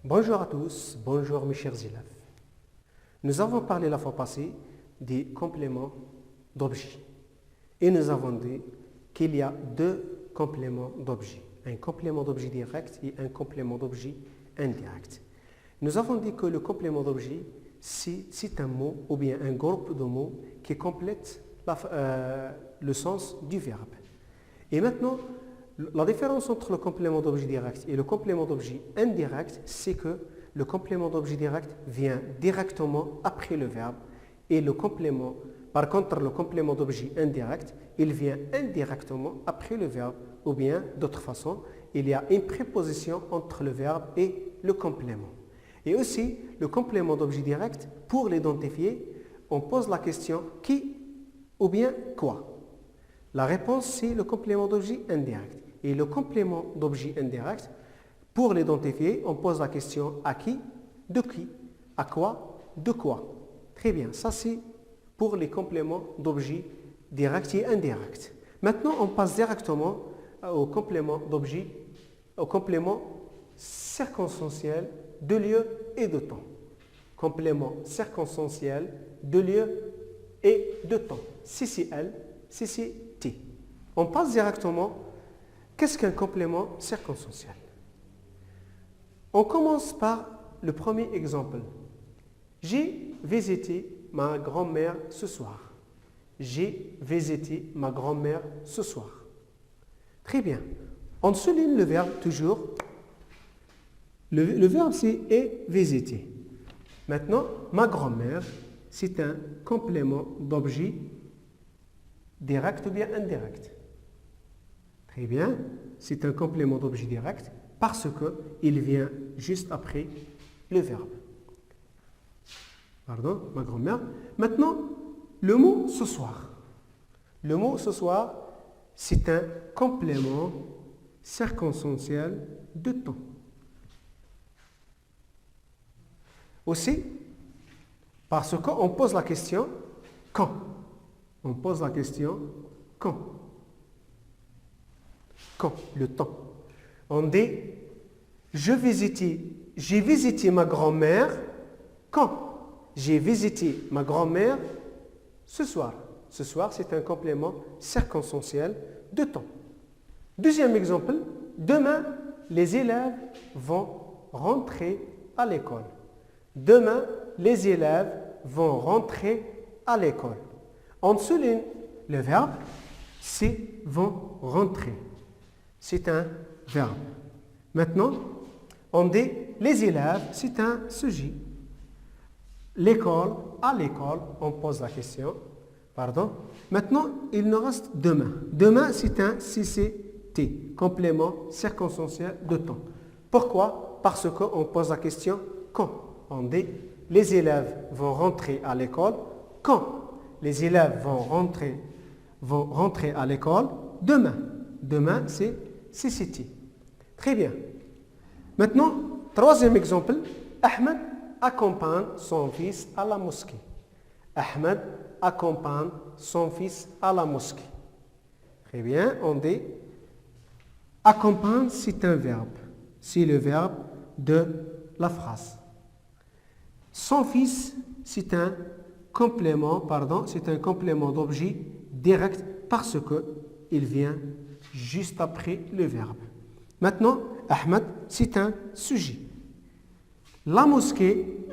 Bonjour à tous, bonjour mes chers élèves. Nous avons parlé la fois passée des compléments d'objets et nous avons dit qu'il y a deux compléments d'objets, un complément d'objet direct et un complément d'objet indirect. Nous avons dit que le complément d'objet, c'est un mot ou bien un groupe de mots qui complète le sens du verbe. Et maintenant, la différence entre le complément d'objet direct et le complément d'objet indirect, c'est que le complément d'objet direct vient directement après le verbe et par contre, le complément d'objet indirect, il vient indirectement après le verbe ou bien, d'autre façon, il y a une préposition entre le verbe et le complément. Et aussi, le complément d'objet direct, pour l'identifier, on pose la question qui ou bien quoi. La réponse, c'est le complément d'objet indirect. Et le complément d'objet indirect, pour l'identifier, on pose la question à qui, à quoi, de quoi. Très bien, ça c'est pour les compléments d'objet direct et indirect. Maintenant, on passe directement au complément d'objet, au complément circonstanciel de lieu et de temps. Complément circonstanciel de lieu et de temps. Si c'est elle, si c'est T. On passe directement. Qu'est-ce qu'un complément circonstanciel? On commence par le premier exemple. J'ai visité ma grand-mère ce soir. J'ai visité ma grand-mère ce soir. Très bien. On souligne le verbe toujours. Le verbe c'est est visiter. Maintenant, ma grand-mère, c'est un complément d'objet direct ou bien indirect. Très bien, c'est un complément d'objet direct parce qu'il vient juste après le verbe. Pardon, ma grand-mère. Maintenant, le mot ce soir. Le mot ce soir, c'est un complément circonstanciel de temps. Aussi, parce qu'on pose la question quand. On pose la question quand. Quand, le temps. On dit, j'ai visité ma grand-mère quand? J'ai visité ma grand-mère ce soir. Ce soir, c'est un complément circonstanciel de temps. Deuxième exemple, demain, les élèves vont rentrer à l'école. Demain, les élèves vont rentrer à l'école. On souligne le verbe, c'est vont rentrer. C'est un verbe. Maintenant, on dit les élèves, c'est un sujet. L'école, à l'école, on pose la question. Pardon. Maintenant, il nous reste demain. Demain, c'est un CCT, complément circonstanciel de temps. Pourquoi? Parce qu'on pose la question quand. On dit les élèves vont rentrer à l'école. Quand les élèves vont rentrer à l'école? Demain. Demain, c'est CCT. Très bien. Maintenant, troisième exemple. Ahmed accompagne son fils à la mosquée. Ahmed accompagne son fils à la mosquée. Très bien. On dit accompagne, c'est un verbe. C'est le verbe de la phrase. Son fils, c'est un complément d'objet direct parce qu'il vient juste après le verbe. Maintenant, Ahmed, c'est un sujet. La mosquée,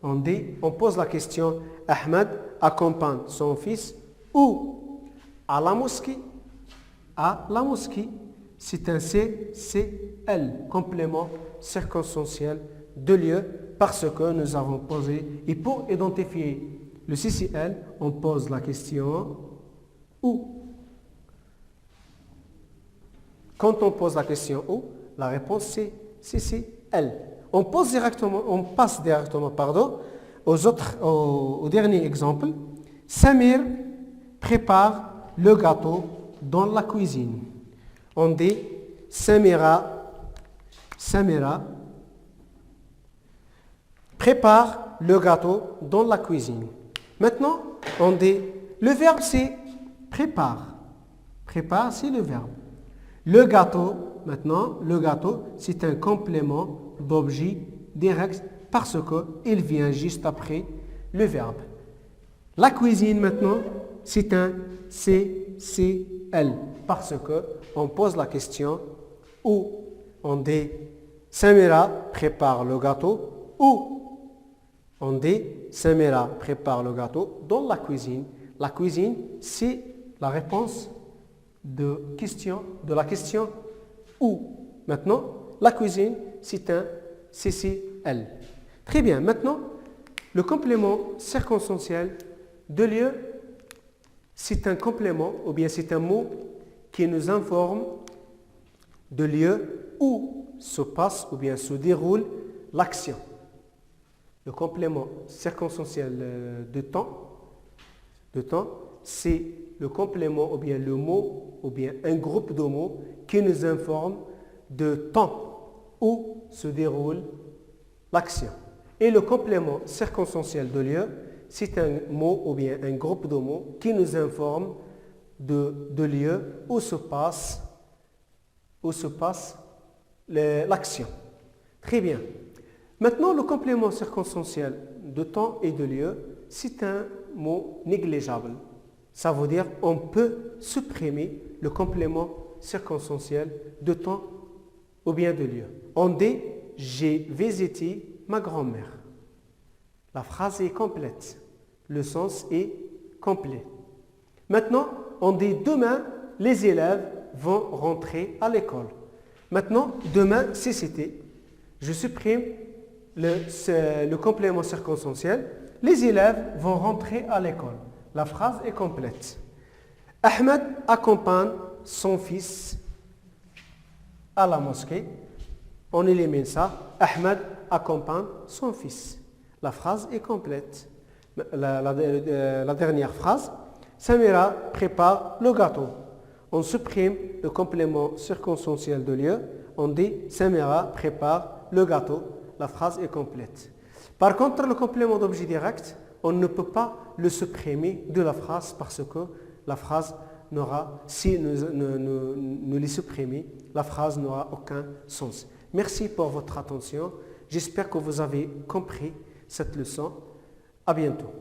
on pose la question, Ahmed accompagne son fils où? À la mosquée. À la mosquée, c'est un CCL, complément circonstanciel de lieu, parce que nous avons posé, et pour identifier le CCL, on pose la question où? Quand on pose la question où, la réponse c'est CCL. On passe directement, au dernier exemple. Samir prépare le gâteau dans la cuisine. On dit Samira prépare le gâteau dans la cuisine. Maintenant, on dit le verbe c'est prépare. Prépare, c'est le verbe. Le gâteau, c'est un complément d'objet direct parce qu'il vient juste après le verbe. La cuisine maintenant, c'est un CCL parce qu'on pose la question où on dit Samira prépare le gâteau ou on dit Samira prépare le gâteau dans la cuisine. La cuisine, c'est la réponse de la question où. Maintenant, la cuisine, c'est un CCL. Très bien. Maintenant, le complément circonstanciel de lieu, c'est un complément ou bien c'est un mot qui nous informe de lieu où se passe ou bien se déroule l'action. Le complément circonstanciel de temps, c'est le complément ou bien le mot ou bien un groupe de mots qui nous informe de temps où se déroule l'action. Et le complément circonstanciel de lieu, c'est un mot ou bien un groupe de mots qui nous informe de lieu où se passe l'action. Très bien. Maintenant, le complément circonstanciel de temps et de lieu, c'est un mot négligeable. Ça veut dire qu'on peut supprimer le complément circonstanciel de temps ou bien de lieu. On dit « j'ai visité ma grand-mère ». La phrase est complète. Le sens est complet. Maintenant, on dit « demain, les élèves vont rentrer à l'école ». Maintenant, demain, si c'était, je supprime le complément circonstanciel. Les élèves vont rentrer à l'école. La phrase est complète. Ahmed accompagne son fils à la mosquée. On élimine ça. Ahmed accompagne son fils. La phrase est complète. La dernière phrase. Samira prépare le gâteau. On supprime le complément circonstanciel de lieu. On dit Samira prépare le gâteau. La phrase est complète. Par contre, le complément d'objet direct, on ne peut pas le supprimer de la phrase parce que la phrase n'aura, si nous les supprimons, la phrase n'aura aucun sens. Merci pour votre attention. J'espère que vous avez compris cette leçon. À bientôt.